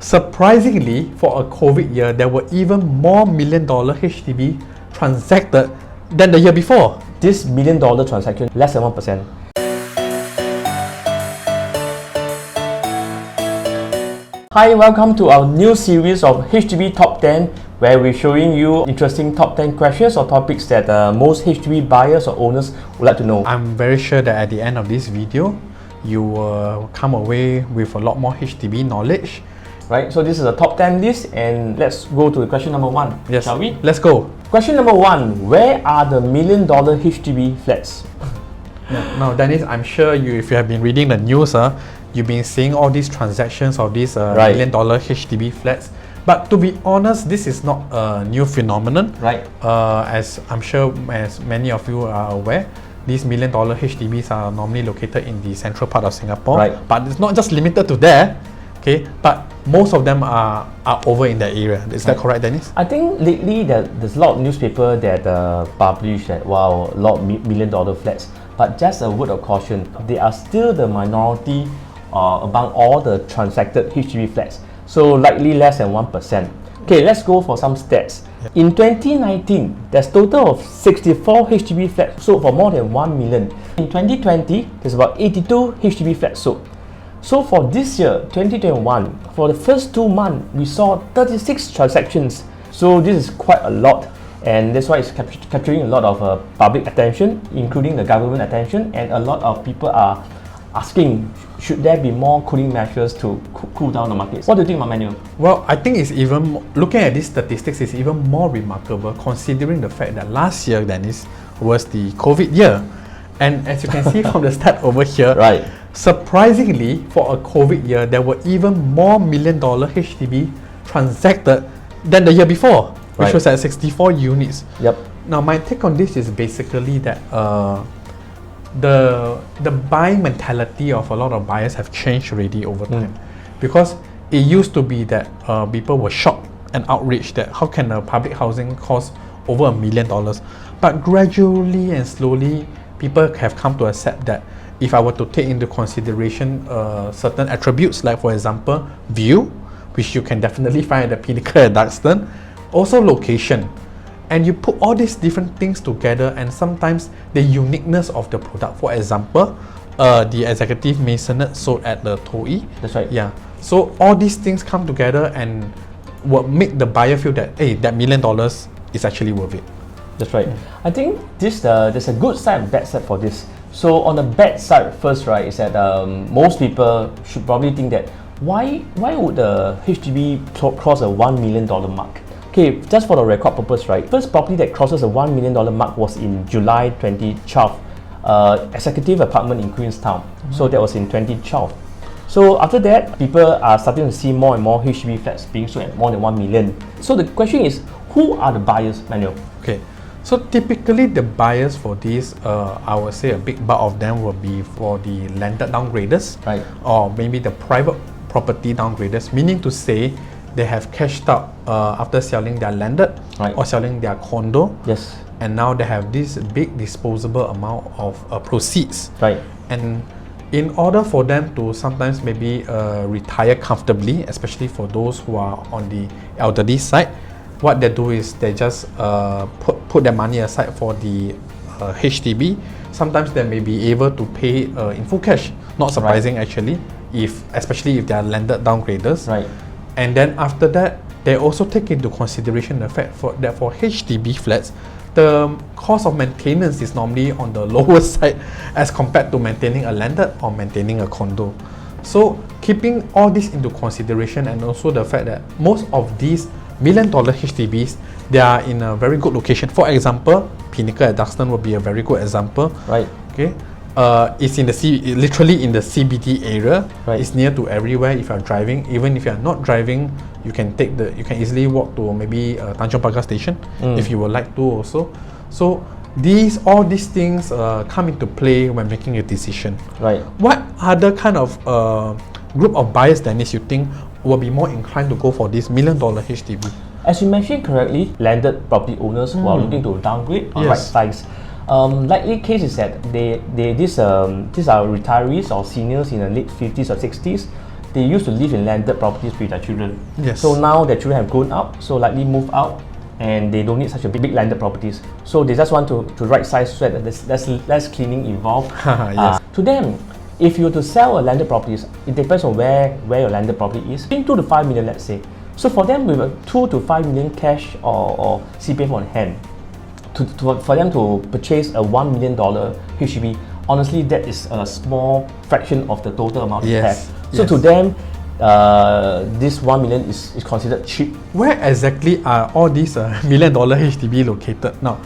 Surprisingly, for a COVID year, there were even more million-dollar HDB transacted than the year before. This million-dollar transaction, less than 1%. Hi, welcome to our new series of HDB Top 10, where we're showing you interesting top 10 questions or topics that most HDB buyers or owners would like to know. I'm very sure that at the end of this video, you will come away with a lot more HDB knowledge. Right, so this is a top 10 list, and let's go to question number 1. Yes, shall we? Let's go. Question number 1, where are the million-dollar HDB flats? Now, Dennis, I'm sure if you have been reading the news, you've been seeing all these transactions of these million-dollar HDB flats. But to be honest, this is not a new phenomenon. Right. As I'm sure as many of you are aware, these million-dollar HDBs are normally located in the central part of Singapore. Right. But it's not just limited to there. Okay, but most of them are over in that area. Is that correct, Dennis? I think lately there's a lot of newspaper that publish that, wow, a lot of million-dollar flats. But just a word of caution, they are still the minority among all the transacted HDB flats. So likely less than 1%. Okay, let's go for some stats. In 2019, there's total of 64 HDB flats sold for more than 1 million. In 2020, there's about 82 HDB flats sold. So for this year, 2021, for the first 2 months, we saw 36 transactions. So this is quite a lot, and that's why it's capturing a lot of public attention, including the government attention, and a lot of people are asking, should there be more cooling measures to cool down the markets? What do you think, Manuel? Well, I think it's even, looking at these statistics, is even more remarkable considering the fact that last year, Dennis, was the COVID year. And as you can see from the stat over here, right. Surprisingly, for a COVID year, there were even more million-dollar HDB transacted than the year before, which was at 64 units. Yep. Now, my take on this is basically that the buying mentality of a lot of buyers have changed already over time, because it used to be that people were shocked and outraged that how can a public housing cost over $1 million, but gradually and slowly people have come to accept that if I were to take into consideration certain attributes, like for example view, which you can definitely find at the Pinnacle at Duxton, also location, and you put all these different things together, and sometimes the uniqueness of the product. For example, the executive maisonette sold at the Toei. That's right. Yeah. So all these things come together and what make the buyer feel that, hey, that $1 million is actually worth it. That's right. I think there's a good side and bad side for this. So on the bad side first, right, is that most people should probably think that why would the HDB cross a $1 million mark? Okay, just for the record purpose, right, first property that crosses a $1 million mark was in July 2012, executive apartment in Queenstown. So that was in 2012. So after that, people are starting to see more and more HDB flats being sold at more than 1 million. So the question is, who are the buyers, Manuel? Okay, so typically the buyers for this, I would say a big bulk of them will be for the landed downgraders, right, or maybe the private property downgraders, meaning to say they have cashed out after selling their landed, right, or selling their condo. Yes. And now they have this big disposable amount of proceeds. Right. And in order for them to sometimes maybe retire comfortably, especially for those who are on the elderly side, what they do is they just put their money aside for the HDB. Sometimes they may be able to pay in full cash. Not surprising, right, actually, especially if they are landed downgraders. Right. And then after that, they also take into consideration the fact that for HDB flats, the cost of maintenance is normally on the lower side as compared to maintaining a landed or maintaining a condo. So keeping all this into consideration, and also the fact that most of these $1 million HDBs, they are in a very good location. For example, Pinnacle at Duxton would be a very good example. Right. Okay. It's in the literally in the CBD area. Right. It's near to everywhere. If you're driving, even if you're not driving, you can easily walk to maybe Tanjong Pagar station if you would like to also. So all these things come into play when making a decision. Right. What other kind of group of buyers, Dennis, you think will be more inclined to go for this $1 million HDB? As you mentioned correctly, landed property owners who are looking to downgrade or right size. Likely case is that these are retirees or seniors in the late 50s or 60s. they used to live in landed properties with their children. Yes. So now their children have grown up, so likely move out, and they don't need such a big landed properties. So they just want to right size so that there's less cleaning involved. Yes. To them, if you were to sell a landed properties, it depends on where your landed property is. Between 2 to 5 million, let's say. So for them, with a 2 to 5 million cash or CPF on hand, for them to purchase a $1 million HDB, honestly, that is a small fraction of the total amount they have. So to them, this 1 million is considered cheap. Where exactly are all these $1 million HDB located now?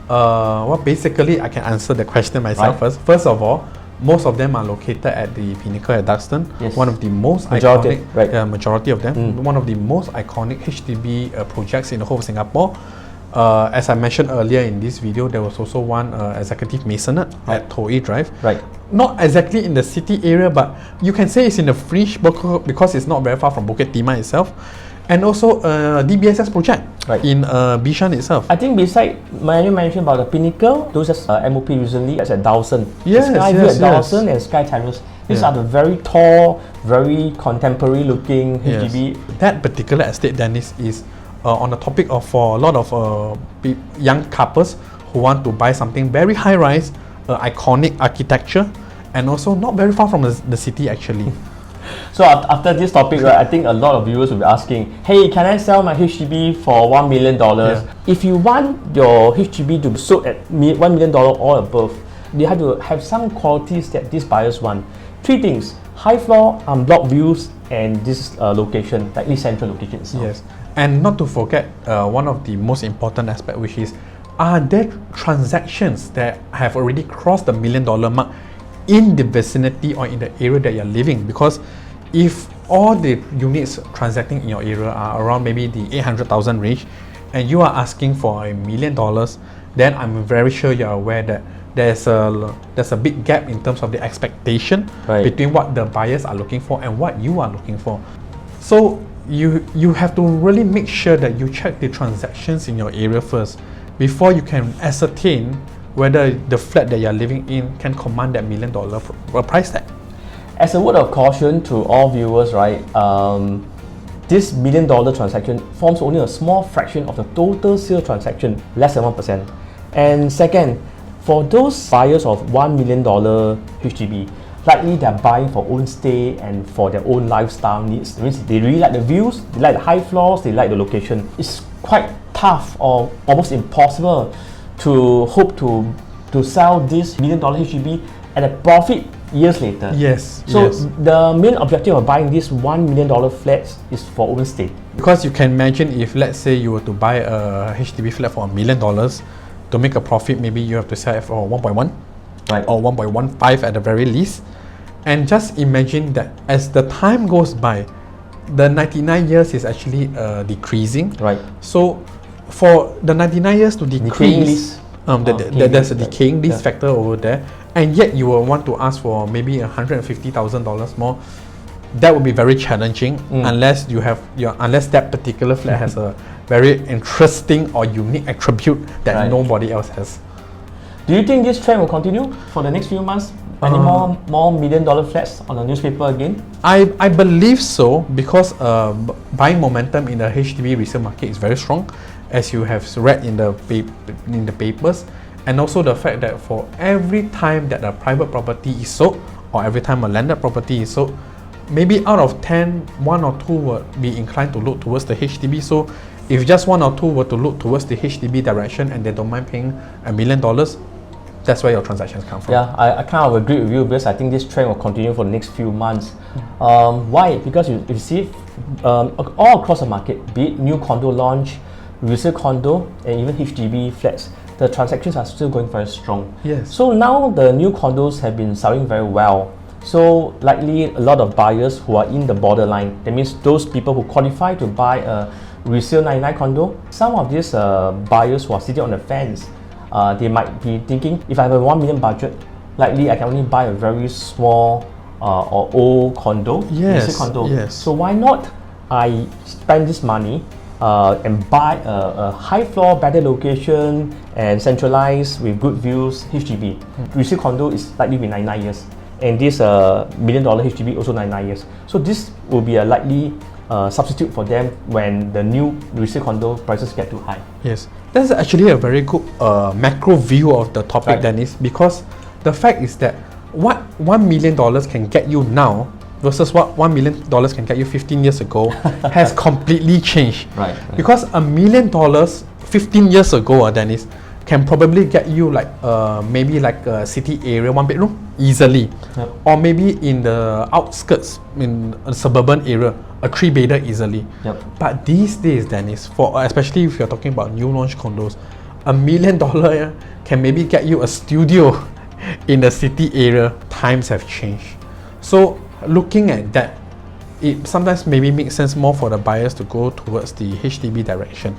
Well, basically, I can answer the question myself first. First of all, most of them are located at the Pinnacle at Duxton. Yes. One of the most Majority, iconic, right. Majority of them, one of the most iconic HDB projects in the whole of Singapore. As I mentioned earlier in this video, there was also one executive masonette at Toei Drive. Right. Not exactly in the city area, but you can say it's in the fringe because it's not very far from Bukit Timah itself. And also DBSS project in Bishan itself. I think beside, you mentioned about the Pinnacle, those just MOP recently, that's at Dawson. Yes, Skyview at Dawson and Sky Terrace. These are the very tall, very contemporary looking HDB. That particular estate, Dennis, is on the topic of for a lot of young couples who want to buy something very high rise, iconic architecture, and also not very far from the city actually. So after this topic, right, I think a lot of viewers will be asking, hey, can I sell my HDB for $1 million? If you want your HDB to be sold at $1 million or above, you have to have some qualities that these buyers want. 3 things: high floor, unblocked views, and this location, likely central location itself. Yes, and not to forget one of the most important aspect, which is, are there transactions that have already crossed the $1 million mark in the vicinity or in the area that you're living? Because if all the units transacting in your area are around maybe the 800,000 range, and you are asking for $1 million, then I'm very sure you're aware that there's a big gap in terms of the expectation between what the buyers are looking for and what you are looking for. So you have to really make sure that you check the transactions in your area first before you can ascertain whether the flat that you're living in can command that $1 million price tag. As a word of caution to all viewers, right, this $1 million transaction forms only a small fraction of the total sale transaction, less than 1%. And second, for those buyers of $1 million HDB, likely they're buying for own stay and for their own lifestyle needs. That means they really like the views, they like the high floors, they like the location. It's quite tough or almost impossible to hope to sell this $1 million HDB at a profit years later. Yes. So the main objective of buying this $1 million flats is for own stay. Because you can imagine if, let's say, you were to buy a HDB flat for $1 million, to make a profit, maybe you have to sell it for 1.1 or 1.15 at the very least. And just imagine that as the time goes by, the 99 years is actually decreasing. So for the 99 years to decrease, there's a decaying lease factor over there, and yet you will want to ask for maybe $150,000 more. That would be very challenging unless you have unless that particular flat has a very interesting or unique attribute that nobody else has. Do you think this trend will continue for the next few months? Any more $1 million flats on the newspaper again? I believe so, because buying momentum in the HDB resale market is very strong, as you have read in the papers, and also the fact that for every time that a private property is sold or every time a landed property is sold, maybe out of 10, 1 or 2 will be inclined to look towards the HDB. So if just 1 or 2 were to look towards the HDB direction and they don't mind paying $1 million, that's where your transactions come from. Yeah, I kind of agree with you, because I think this trend will continue for the next few months. Why? Because you see all across the market, be it new condo launch, resale condo, and even HDB flats, the transactions are still going very strong. Yes. So now the new condos have been selling very well. So likely a lot of buyers who are in the borderline, that means those people who qualify to buy a resale 99 condo, some of these buyers who are sitting on the fence, they might be thinking, if I have a 1 million budget, likely I can only buy a very small or old condo, resale condo. So why not I spend this money and buy a high floor, better location and centralized with good views HDB. Resale condo is likely to be 99 years. and this $1 million HDB also 99 years. So this will be a likely substitute for them when the new resale condo prices get too high. Yes, that's actually a very good macro view of the topic, Right. Dennis, because the fact is that what $1 million can get you now versus what $1 million can get you 15 years ago has completely changed. Right. Because $1 million 15 years ago, Dennis, can probably get you like maybe like a city area 1 bedroom easily, Yep. or maybe in the outskirts in a suburban area a 3-bedder easily. Yep. But these days, Dennis, for especially if you're talking about new launch condos, $1 million can maybe get you a studio in the city area. Times have changed, so looking at that, it sometimes maybe makes sense more for the buyers to go towards the HDB direction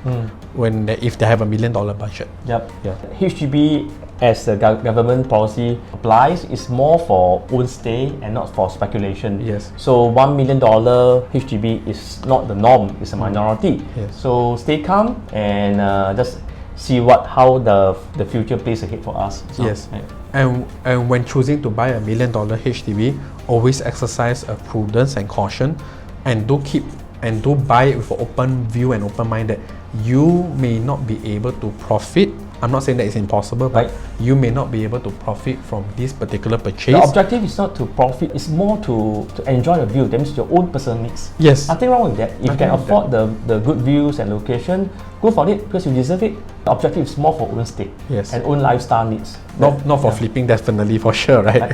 if they have $1 million budget. Yep. Yeah. HDB, as the government policy applies, is more for own stay and not for speculation. Yes. So $1 million HDB is not the norm; it's a minority. Yes. So stay calm and just see how the future plays ahead for us. So, Yes. yeah. And when choosing to buy $1 million HDB, always exercise a prudence and caution, and do buy it with an open view and open mind that you may not be able to profit. I'm not saying that it's impossible, but Right. you may not be able to profit from this particular purchase. The objective is not to profit; it's more to enjoy the view. That means your own personal needs. Yes. Nothing wrong with that. If you Nothing can wrong with afford the good views and location, go for it because you deserve it. The objective is more for own stay Yes. and own lifestyle needs. Not for flipping, definitely, for sure, right?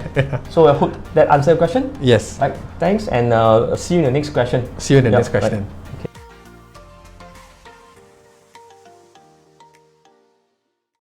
So I hope that answered your question. Yes. Right. Thanks, and see you in the next question. See you in the Yep, next question. right.